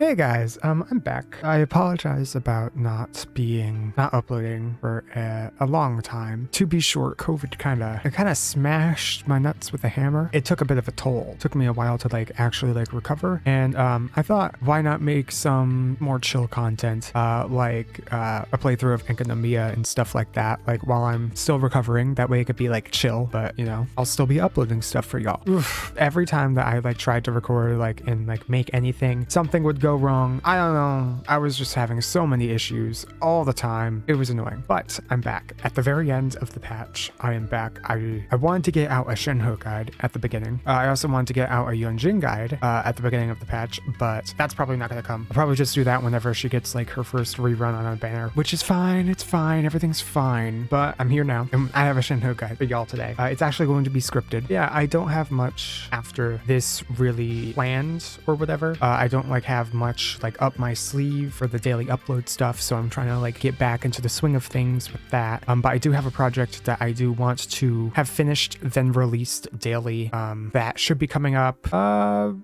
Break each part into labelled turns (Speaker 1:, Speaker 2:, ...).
Speaker 1: Hey guys, I'm back. I apologize about not uploading for a long time. To be short, COVID kind of smashed my nuts with a hammer. It took a bit of a toll. It took me a while to actually recover. And I thought, why not make some more chill content, like a playthrough of Enkanomiya and stuff like that, like while I'm still recovering. That way it could be chill, but I'll still be uploading stuff for y'all. Every time that I tried to record and make anything, something would go wrong. I don't know. I was just having so many issues all the time. It was annoying, but I'm back. At the very end of the patch, I am back. I wanted to get out a Shenhe guide at the beginning. I also wanted to get out a Yunjin guide at the beginning of the patch, but that's probably not going to come. I'll probably just do that whenever she gets her first rerun on a banner, which is fine. It's fine. Everything's fine. But I'm here now, and I have a Shenhe guide for y'all today. It's actually going to be scripted. Yeah, I don't have much after this really planned or whatever. I don't have much up my sleeve for the daily upload stuff, so I'm trying to get back into the swing of things with that. But I do have a project that I do want to have finished then released daily. That should be coming up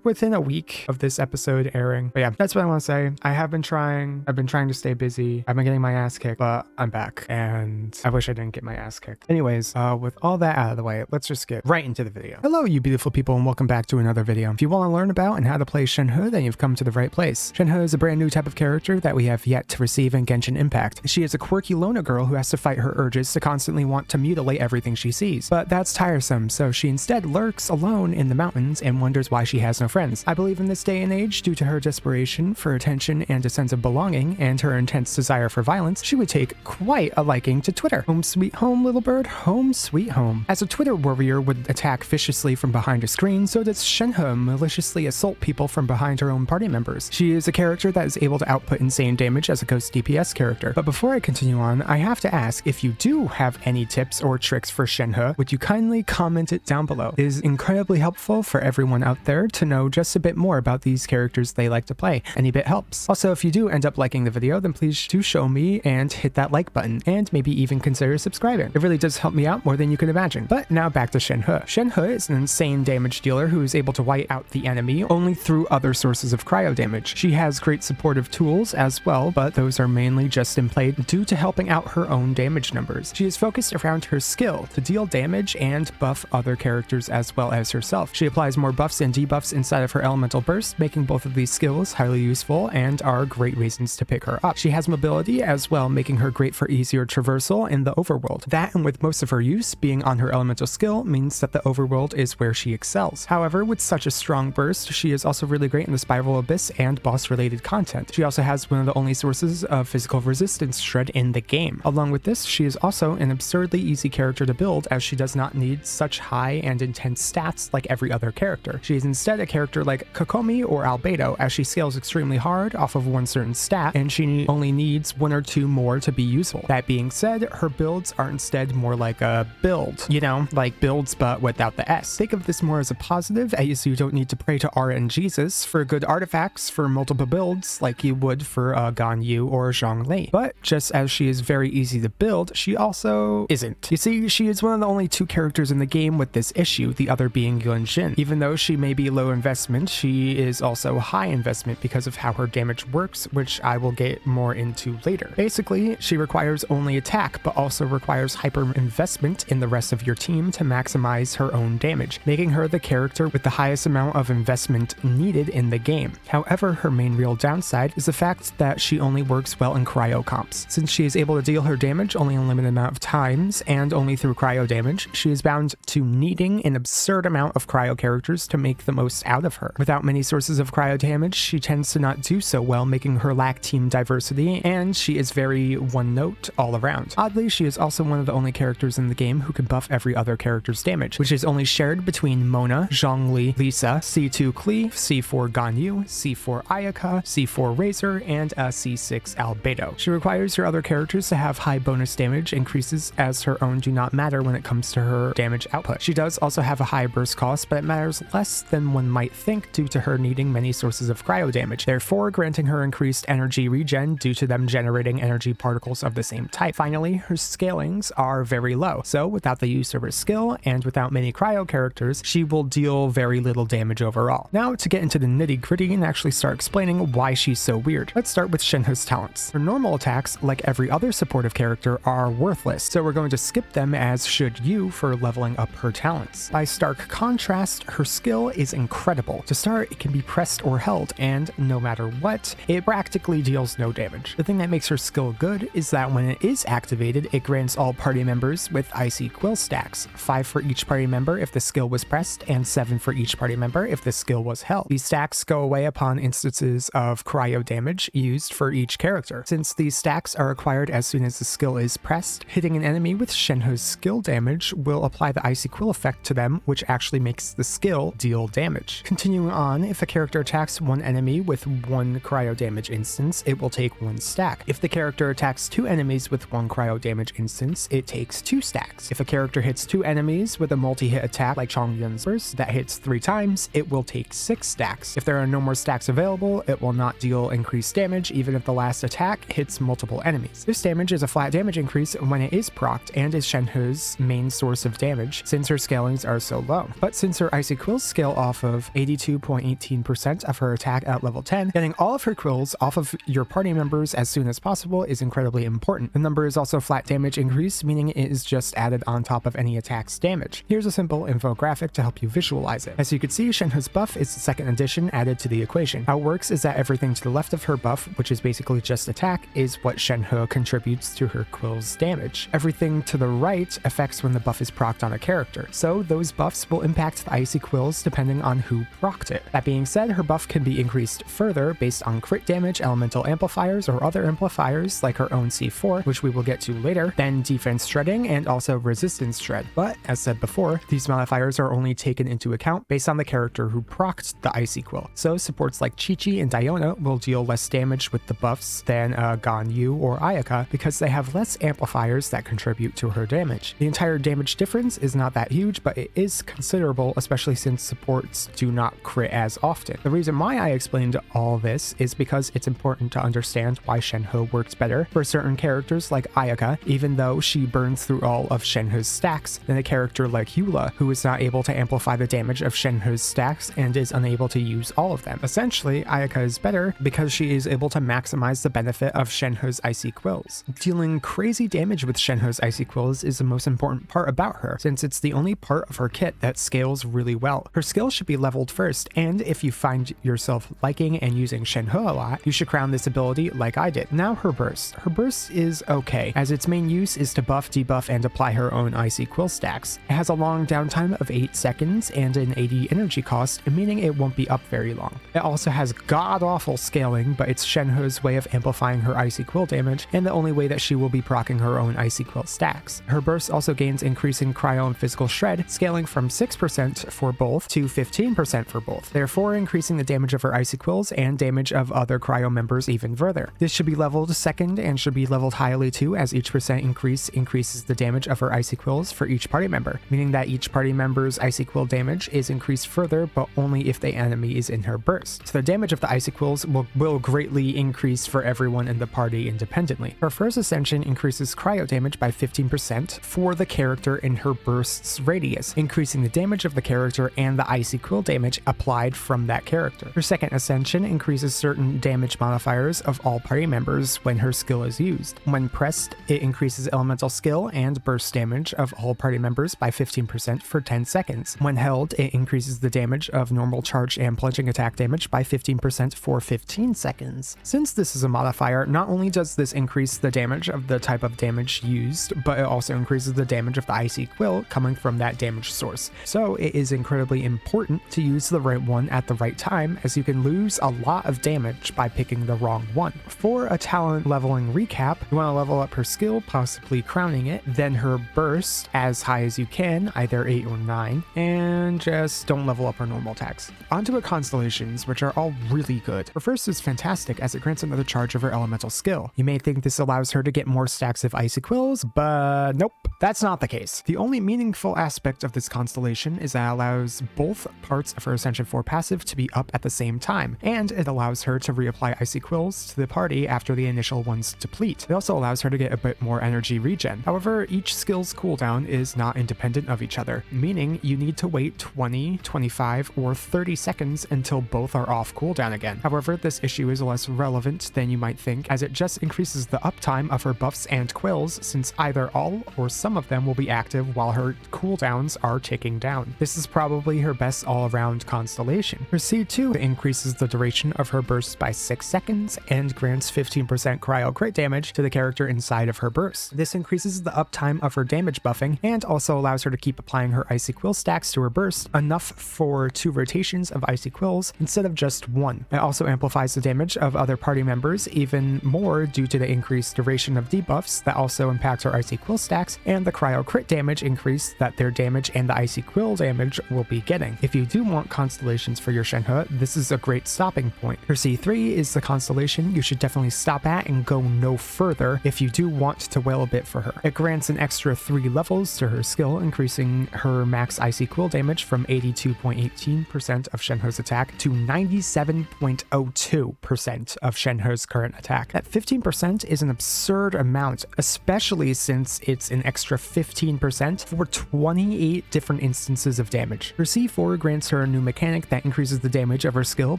Speaker 1: within a week of this episode airing. But yeah, that's what I want to say. I've been trying to stay busy. I've been getting my ass kicked, but I'm back, and I wish I didn't get my ass kicked. Anyways, with all that out of the way, let's just get right into the video. Hello, you beautiful people, and welcome back to another video. If you want to learn about and how to play Shenhe, then you've come to the right place. Shenhe is a brand new type of character that we have yet to receive in Genshin Impact. She is a quirky loner girl who has to fight her urges to constantly want to mutilate everything she sees. But that's tiresome, so she instead lurks alone in the mountains and wonders why she has no friends. I believe in this day and age, due to her desperation for attention and a sense of belonging and her intense desire for violence, she would take quite a liking to Twitter. Home sweet home, little bird, home sweet home. As a Twitter warrior would attack viciously from behind a screen, so does Shenhe maliciously assault people from behind her own party members. She is a character that is able to output insane damage as a ghost DPS character. But before I continue on, I have to ask, if you do have any tips or tricks for Shenhe, would you kindly comment it down below? It is incredibly helpful for everyone out there to know just a bit more about these characters they like to play. Any bit helps. Also, if you do end up liking the video, then please do show me and hit that like button, and maybe even consider subscribing. It really does help me out more than you can imagine. But now back to Shenhe. Shenhe is an insane damage dealer who is able to wipe out the enemy only through other sources of cryo damage. She has great supportive tools as well, but those are mainly just in play due to helping out her own damage numbers. She is focused around her skill to deal damage and buff other characters as well as herself. She applies more buffs and debuffs inside of her elemental burst, making both of these skills highly useful and are great reasons to pick her up. She has mobility as well, making her great for easier traversal in the overworld. That, and with most of her use being on her elemental skill, means that the overworld is where she excels. However, with such a strong burst, she is also really great in the Spiral Abyss and boss-related content. She also has one of the only sources of physical resistance shred in the game. Along with this, she is also an absurdly easy character to build, as she does not need such high and intense stats like every other character. She is instead a character like Kokomi or Albedo, as she scales extremely hard off of one certain stat, and she only needs one or two more to be useful. That being said, her builds are instead more like a build. Like builds but without the S. Think of this more as a positive, as you don't need to pray to RNGesus for good artifacts for multiple builds like you would for Ganyu or Zhongli. But just as she is very easy to build, she also isn't. You see, she is one of the only two characters in the game with this issue, the other being Yunjin. Even though she may be low investment, she is also high investment because of how her damage works, which I will get more into later. Basically, she requires only attack, but also requires hyper investment in the rest of your team to maximize her own damage, making her the character with the highest amount of investment needed in the game. However, her main real downside is the fact that she only works well in cryo comps. Since she is able to deal her damage only a limited amount of times and only through cryo damage, she is bound to needing an absurd amount of cryo characters to make the most out of her. Without many sources of cryo damage, she tends to not do so well, making her lack team diversity, and she is very one note all around. Oddly, she is also one of the only characters in the game who can buff every other character's damage, which is only shared between Mona, Zhongli, Lisa, C2 Klee, C4 Ganyu, C4 Ayaka, C4 Razor, and a C6 Albedo. She requires her other characters to have high bonus damage increases, as her own do not matter when it comes to her damage output. She does also have a high burst cost, but it matters less than one might think due to her needing many sources of cryo damage, therefore granting her increased energy regen due to them generating energy particles of the same type. Finally, her scalings are very low, so without the use of her skill and without many cryo characters, she will deal very little damage overall. Now to get into the nitty gritty and actually start start explaining why she's so weird. Let's start with Shenhe's talents. Her normal attacks, like every other supportive character, are worthless, so we're going to skip them, as should you, for leveling up her talents. By stark contrast, her skill is incredible. To start, it can be pressed or held, and no matter what, it practically deals no damage. The thing that makes her skill good is that when it is activated, it grants all party members with icy quill stacks, 5 for each party member if the skill was pressed, and 7 for each party member if the skill was held. These stacks go away upon instances of cryo damage used for each character. Since these stacks are acquired as soon as the skill is pressed, hitting an enemy with Shenhe's skill damage will apply the icy quill effect to them, which actually makes the skill deal damage. Continuing on, if a character attacks one enemy with 1 cryo damage instance, it will take 1 stack. If the character attacks 2 enemies with 1 cryo damage instance, it takes 2 stacks. If a character hits 2 enemies with a multi-hit attack like Chongyun's burst that hits 3 times, it will take 6 stacks. If there are no more stacks available, it will not deal increased damage even if the last attack hits multiple enemies. This damage is a flat damage increase when it is procced and is Shenhe's main source of damage since her scalings are so low. But since her icy quills scale off of 82.18% of her attack at level 10, getting all of her quills off of your party members as soon as possible is incredibly important. The number is also flat damage increase, meaning it is just added on top of any attack's damage. Here's a simple infographic to help you visualize it. As you can see, Shenhe's buff is the second addition added to the equation. How it works is that everything to the left of her buff, which is basically just attack, is what Shenhe contributes to her quill's damage. Everything to the right affects when the buff is procced on a character, so those buffs will impact the icy quills depending on who procced it. That being said, her buff can be increased further based on crit damage, elemental amplifiers, or other amplifiers like her own C4, which we will get to later, then defense shredding and also resistance shred. But as said before, these modifiers are only taken into account based on the character who procced the icy quill. So supports like Chi-Chi and Diona will deal less damage with the buffs than Ganyu or Ayaka because they have less amplifiers that contribute to her damage. The entire damage difference is not that huge, but it is considerable, especially since supports do not crit as often. The reason why I explained all this is because it's important to understand why Shenhe works better for certain characters like Ayaka, even though she burns through all of Shenhe's stacks, than a character like Eula, who is not able to amplify the damage of Shenhe's stacks and is unable to use all of them. Essentially, Ayaka is better because she is able to maximize the benefit of Shenhe's icy quills. Dealing crazy damage with Shenhe's icy quills is the most important part about her, since it's the only part of her kit that scales really well. Her skill should be leveled first, and if you find yourself liking and using Shenhe a lot, you should crown this ability like I did. Now her burst. Her burst is okay, as its main use is to buff, debuff, and apply her own icy quill stacks. It has a long downtime of 8 seconds and an 80 energy cost, meaning it won't be up very long. It also has god-awful scaling, but it's Shenhe's way of amplifying her icy quill damage, and the only way that she will be proccing her own icy quill stacks. Her burst also gains increasing cryo and physical shred, scaling from 6% for both to 15% for both, therefore increasing the damage of her icy quills and damage of other cryo members even further. This should be leveled second and should be leveled highly too, as each percent increase increases the damage of her icy quills for each party member, meaning that each party member's icy quill damage is increased further, but only if the enemy is in her burst. So the damage of the icy quills will greatly increase for everyone in the party independently. Her first ascension increases cryo damage by 15% for the character in her burst's radius, increasing the damage of the character and the icy quill damage applied from that character. Her second ascension increases certain damage modifiers of all party members when her skill is used. When pressed, it increases elemental skill and burst damage of all party members by 15% for 10 seconds. When held, it increases the damage of normal charge and plunging attack damage by 15% for 15 seconds. Since this is a modifier, not only does this increase the damage of the type of damage used, but it also increases the damage of the icy quill coming from that damage source. So it is incredibly important to use the right one at the right time, as you can lose a lot of damage by picking the wrong one. For a talent leveling recap, you want to level up her skill, possibly crowning it, then her burst as high as you can, either 8 or 9, and just don't level up her normal attacks. Onto her constellations, which are all really good. Her first is fantastic as it grants another charge of her elemental skill. You may think this allows her to get more stacks of icy quills, but nope, that's not the case. The only meaningful aspect of this constellation is that it allows both parts of her Ascension 4 passive to be up at the same time, and it allows her to reapply icy quills to the party after the initial ones deplete. It also allows her to get a bit more energy regen. However, each skill's cooldown is not independent of each other, meaning you need to wait 20, 25, or 30 seconds until both are off cooldown again. However, this issue is less relevant than you might think, as it just increases the uptime of her buffs and quills, since either all or some of them will be active while her cooldowns are ticking down. This is probably her best all-around constellation. Her C2 increases the duration of her bursts by 6 seconds and grants 15% cryo crit damage to the character inside of her burst. This increases the uptime of her damage buffing and also allows her to keep applying her icy quill stacks to her burst, enough for 2 rotations of icy quills instead of just 1. It also amplifies the damage of other party members even more due to the increased duration of debuffs that also impact her icy quill stacks and the cryo crit damage increase that their damage and the icy quill damage will be getting. If you do want constellations for your Shenhe, this is a great stopping point. Her C3 is the constellation you should definitely stop at and go no further if you do want to wail a bit for her. It grants an extra 3 levels to her skill, increasing her max icy quill damage from 82.18% of Shenhe's attack to 97.02% of Shenhe's current attack. That 15% is an absurd amount, especially since it's an extra 15% for 28 different instances of damage. Her C4 grants her a new mechanic that increases the damage of her skill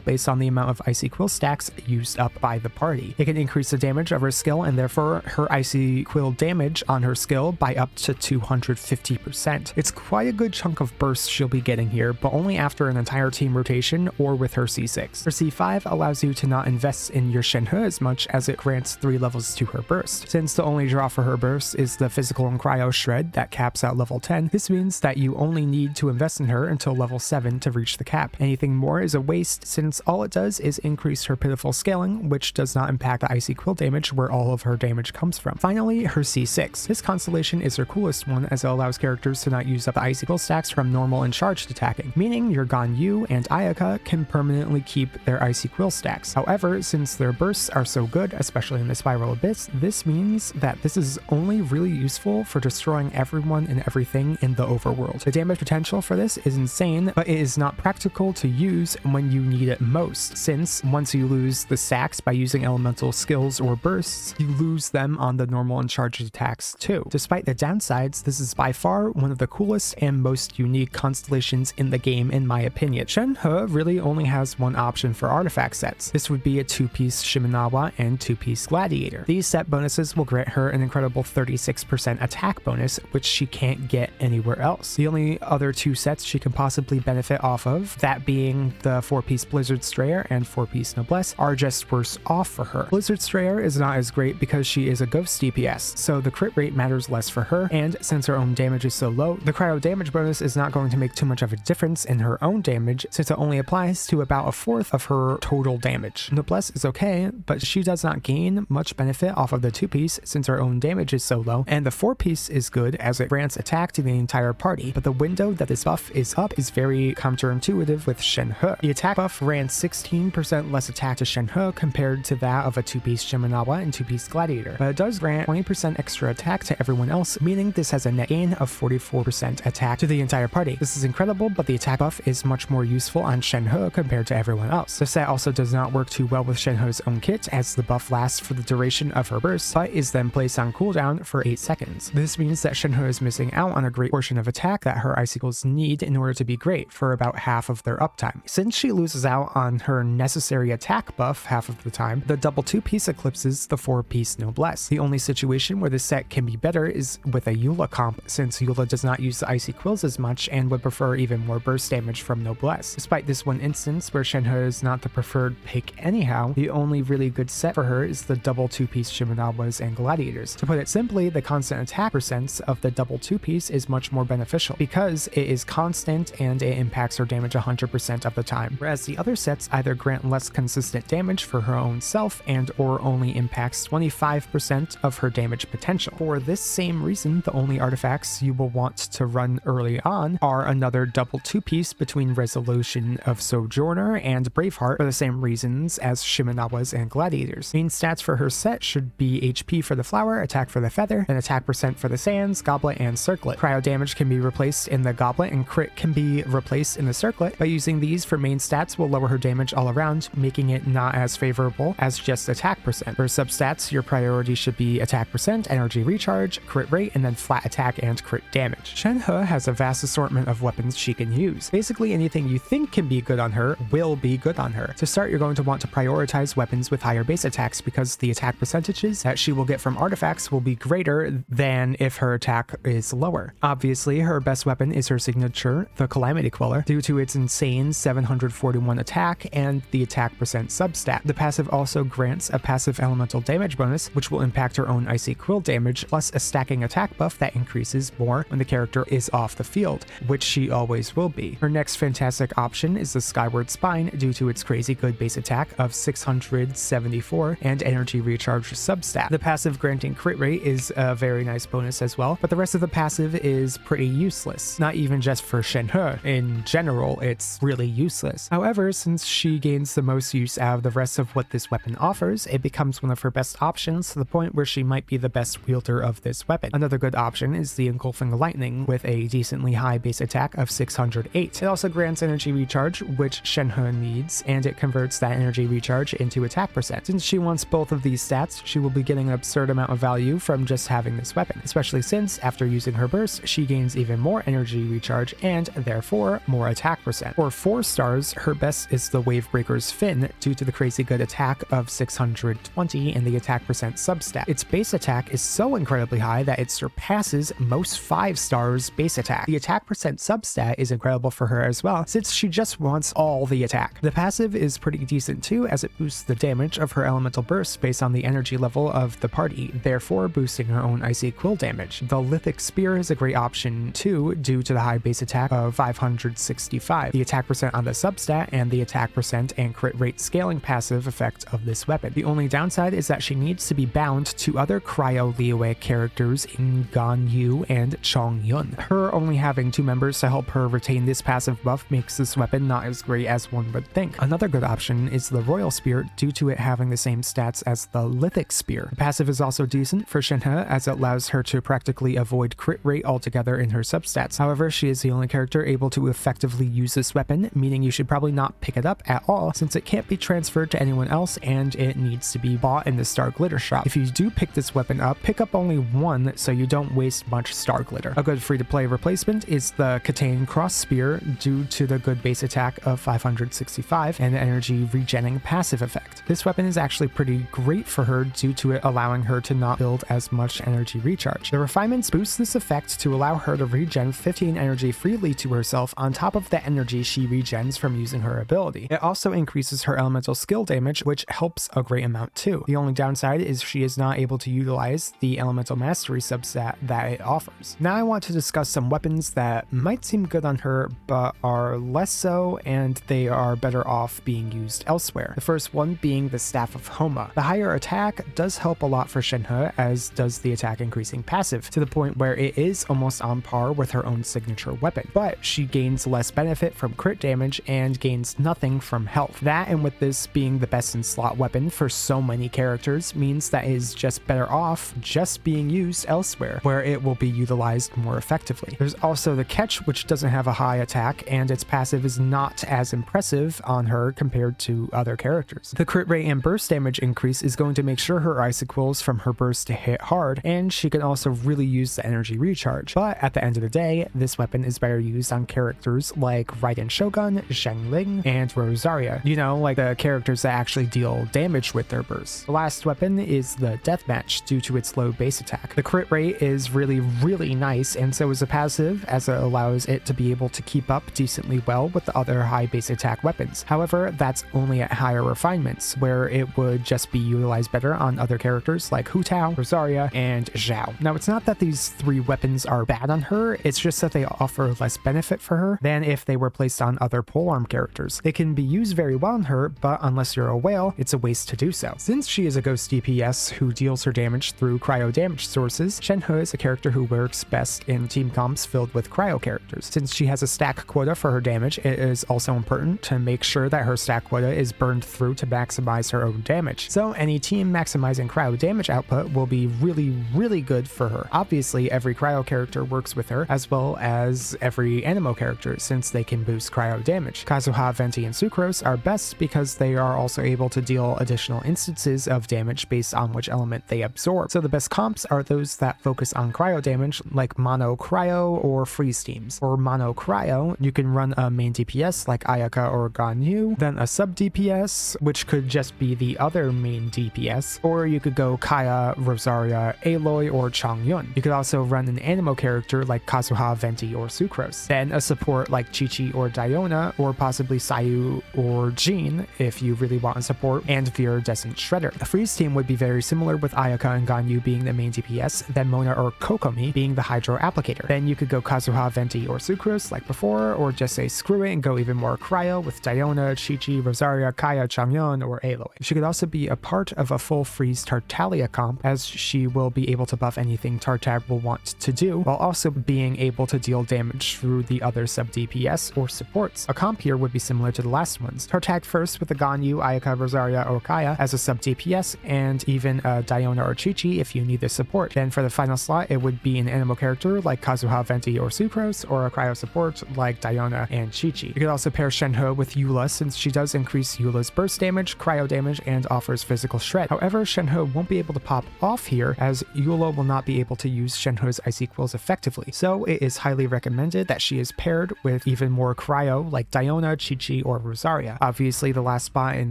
Speaker 1: based on the amount of icy quill stacks used up by the party. It can increase the damage of her skill and therefore her icy quill damage on her skill by up to 250%. It's quite a good chunk of bursts she'll be getting here, but only after an entire team rotation or with her C6. Her C5 allows you to not invest in your Shenhe as much as it grants 3 levels to her burst. Since the only draw for her burst is the physical and cryo shred that caps at level 10, this means that you only need to invest in her until level 7 to reach the cap. Anything more is a waste, since all it does is increase her pitiful scaling, which does not impact the icy quill damage where all of her damage comes from. Finally, her C6. This constellation is her coolest one, as it allows characters to not use up the icy quill stacks from normal and charged attacking, meaning your Ganyu and Ayaka can permanently keep their icy quill stacks. However, since their bursts are so good, especially in the Spiral Abyss, this means that this is only really useful for destroying everyone and everything in the overworld. The damage potential for this is insane, but it is not practical to use when you need it most, since once you lose the stacks by using elemental skills or bursts, you lose them on the normal and charged attacks too. Despite the downsides, this is by far one of the coolest and most unique constellations in the game in my opinion. Shenhe really only has one option for artifact sets. This would be a 2-piece Shimenawa and 2-piece Gladiator. These set bonuses will grant her an incredible 36% attack bonus, which she can't get anywhere else. The only other 2 sets she can possibly benefit off of, that being the 4-piece Blizzard Strayer and 4-piece Noblesse, are just worse off for her. Blizzard Strayer is not as great because she is a ghost DPS, so the crit rate matters less for her, and since her own damage is so low, the cryo damage bonus is not going to make too much of a difference in her own damage, since it only applies to about 1/4 of her total damage. Noblesse is okay, but she does not gain much benefit off of the 2-piece since her own damage is so low, and the 4-piece is good as it grants attack to the entire party, but the window that this buff is up is very counterintuitive with Shenhe. The attack buff ran 16% less attack to Shenhe compared to that of a 2-piece Shimenawa and 2-piece Gladiator, but it does grant 20% extra attack to everyone else, meaning this has a net gain of 44% attack to the entire party. This is incredible, but the attack buff is much more useful on Shenhe compared to everyone else. The set also does not work too well with Shenhe's own kit, as the buff lasts for the duration of her burst, but is then placed on cooldown for 8 seconds. This means that Shenhe is missing out on a great portion of attack that her icicles need in order to be great, for about half of their uptime. Since she loses out on her necessary attack buff half of the time, the double 2-piece eclipses the 4-piece Noblesse. The only situation where this set can be better is with a Eula comp, since Eula does not use the icy quills as much and would prefer even more burst damage from Noblesse. Despite this one instance where Shenhe is not the preferred pick anyhow, the only really good set for her is the double 2-piece Shimenawas and Gladiators. To put it simply, the constant attack percents of the double 2-piece is much more beneficial because it is constant and it impacts her damage 100% of the time, whereas the other sets either grant less consistent damage for her own self and or only impacts 25% of her damage potential. For this same reason, the only artifacts you will want to run early on are another double 2-piece between Resolution of Sojourner and Braveheart for the same reasons as Shimenawas and Gladiators. Main stats for her set should be HP for the flower, attack for the feather, then attack percent for the sands, goblet, and circlet. Cryo damage can be replaced in the goblet and crit can be replaced in the circlet, but using these for main stats will lower her damage all around, making it not as favorable as just attack percent. For substats, your priority should be attack percent, energy recharge, crit rate, and then flat attack and crit damage. Shenhe has a vast assortment of weapons she can use. Basically anything you think can be good on her will be be good on her. To start, you're going to want to prioritize weapons with higher base attacks because the attack percentages that she will get from artifacts will be greater than if her attack is lower. Obviously, her best weapon is her signature, the Calamity Queller, due to its insane 741 attack and the attack percent substat. The passive also grants a passive elemental damage bonus, which will impact her own icy quill damage, plus a stacking attack buff that increases more when the character is off the field, which she always will be. Her next fantastic option is the Skyward Spine due to its crazy good base attack of 674 and energy recharge substat. The passive granting crit rate is a very nice bonus as well, but the rest of the passive is pretty useless. Not even just for Shenhe. In general, it's really useless. However, since she gains the most use out of the rest of what this weapon offers, it becomes one of her best options to the point where she might be the best wielder of this weapon. Another good option is the Engulfing Lightning with a decently high base attack of 608. It also grants energy recharge, which Shenhe needs, and it converts that energy recharge into attack percent. Since she wants both of these stats, she will be getting an absurd amount of value from just having this weapon, especially since after using her burst, she gains even more energy recharge and therefore more attack percent. For 4 stars, her best is the Wavebreaker's Fin due to the crazy good attack of 620 and the attack percent substat. Its base attack is so incredibly high that it surpasses most 5 stars base attack. The attack percent substat is incredible for her as well, since she just wants all the attack. The passive is pretty decent too, as it boosts the damage of her elemental burst based on the energy level of the party, therefore boosting her own icy quill damage. The Lithic Spear is a great option too, due to the high base attack of 565, the attack percent on the substat, and the attack percent and crit rate scaling passive effect of this weapon. The only downside is that she needs to be bound to other Cryo Liyue characters in Ganyu and Chongyun. Her only having 2 members to help her retain this passive buff makes this weapon not as great as one would think. Another good option is the Royal Spear due to it having the same stats as the Lithic Spear. The passive is also decent for Shenhe as it allows her to practically avoid crit rate altogether in her substats. However, she is the only character able to effectively use this weapon, meaning you should probably not pick it up at all since it can't be transferred to anyone else and it needs to be bought in the Star Glitter shop. If you do pick this weapon up, pick up only 1 so you don't waste much Star Glitter. A good free-to-play replacement is the Katane Cross Spear due to the good base attack of 565 and the energy regenning passive effect. This weapon is actually pretty great for her due to it allowing her to not build as much energy recharge. The refinements boost this effect to allow her to regen 15 energy freely to herself on top of the energy she regens from using her ability. It also increases her elemental skill damage, which helps a great amount too. The only downside is she is not able to utilize the elemental mastery substat that it offers. Now I want to discuss some weapons that might seem good on her but are less so, and they are better off being used elsewhere. The first one being the Staff of Homa. The higher attack does help a lot for Shenhe, as does the attack increasing passive, to the point where it is almost on par with her own signature weapon, but she gains less benefit from crit damage and gains nothing from health. That, and with this being the best in slot weapon for so many characters, means that it is just better off just being used elsewhere, where it will be utilized more effectively. There's also the Catch, which doesn't have a high attack, and its passive is not as impressive on her compared to other characters. The crit rate and burst damage increase is going to make sure her icicles from her burst to hit hard, and she can also really use the energy recharge. But at the end of the day, this weapon is better used on characters like Raiden Shogun, Zhengling, and Rosaria. You know, like the characters that actually deal damage with their bursts. The last weapon is the Deathmatch due to its low base attack. The crit rate is really nice, and so is the passive, as it allows it to be able to keep up decently well with the other high base attack weapons. However, that's only at higher refinements, where it would just be utilized better on other characters like Hu Tao, Rosaria, and Zhao. Now, it's not that these 3 weapons are bad on her, it's just that they offer less benefit for her than if they were placed on other polearm characters. They can be used very well on her, but unless you're a whale, it's a waste to do so. Since she is a ghost DPS who deals her damage through cryo damage sources, Shenhe is a character who works best in team comps filled with cryo characters. Since she has a stack quota for her damage, it is also important to make sure that her stack quota is burned through to maximize her own damage. So any team maximizing cryo damage output will be really good for her. Obviously, every cryo character works with her, as well as every Anemo character, since they can boost cryo damage. Kazuha, Venti, and Sucrose are best because they are also able to deal additional instances of damage based on which element they absorb. So the best comps are those that focus on cryo damage, like Mono Cryo or Freeze teams. For Mono Cryo, you can run a main DPS like Ayaka or or Ganyu, then a sub DPS, which could just be the other main DPS, or you could go Kaya, Rosaria, Aloy, or Chongyun. You could also run an Anemo character like Kazuha, Venti, or Sucrose. Then a support like Chi-Chi or Diona, or possibly Sayu or Jean if you really want a support, and Viridescent Shredder. The freeze team would be very similar with Ayaka and Ganyu being the main DPS, then Mona or Kokomi being the Hydro Applicator. Then you could go Kazuha, Venti, or Sucrose like before, or just say screw it and go even more Cryo with Diona, Chi-Chi, Rosaria, Kaya, Chongyun, or Aloy. She could also be a part of a full freeze Tartaglia comp, as she will be able to buff anything Tartag will want to do, while also being able to deal damage through the other sub DPS or supports. A comp here would be similar to the last ones. Tartag first with the Ganyu, Ayaka, Rosaria, or Kaya as a sub DPS, and even Diona or Chi-Chi if you need the support. Then for the final slot, it would be an Anemo character like Kazuha, Venti, or Sucrose, or a Cryo support like Diona and Chi-Chi. You could also pair Shenhe with Eula, since she does increase Eula's burst damage, cryo damage, and offers physical shred. However, Shenhe won't be able to pop off here, as Eula will not be able to use Shenhe's ice equals effectively, so it is highly recommended that she is paired with even more cryo like Diona, Chi-Chi, or Rosaria. Obviously, the last spot in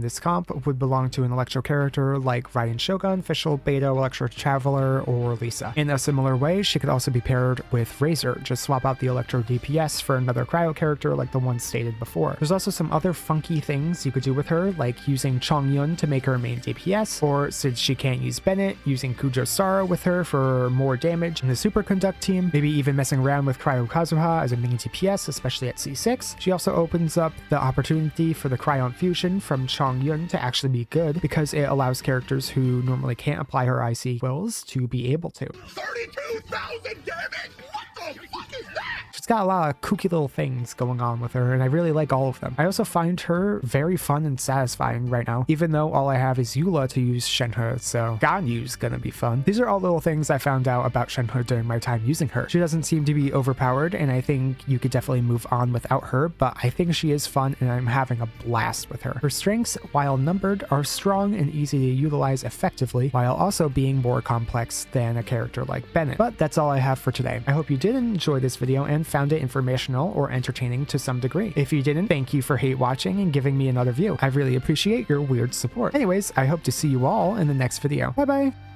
Speaker 1: this comp would belong to an Electro character like Raiden Shogun, Fischl, Beto, Electro Traveler, or Lisa. In a similar way, she could also be paired with Razor. Just swap out the Electro DPS for another cryo character like the one stated before. There's also some other funky things you could do with her, like using Chongyun to make her main DPS, or since she can't use Bennett, using Kujo Sara with her for more damage in the Superconduct team, maybe even messing around with Cryo Kazuha as a mini DPS, especially at C6. She also opens up the opportunity for the Cryo Infusion from Chongyun to actually be good, because it allows characters who normally can't apply her IC wills to be able to.
Speaker 2: 32,000 damage! What the fuck is that?
Speaker 1: She's got a lot of kooky little things going on with her, and I really like all of them. I also find her very fun and satisfying right now, even though all I have is Eula to use Shenhe, so Ganyu's gonna be fun. These are all little things I found out about Shenhe during my time using her. She doesn't seem to be overpowered, and I think you could definitely move on without her, but I think she is fun and I'm having a blast with her. Her strengths, while numbered, are strong and easy to utilize effectively, while also being more complex than a character like Bennett. But that's all I have for today. I hope you did enjoy this video and found it informational or entertaining to some degree. If you didn't, thank you for hate watching and giving me another view. I really appreciate your weird support. Anyways, I hope to see you all in the next video. Bye bye!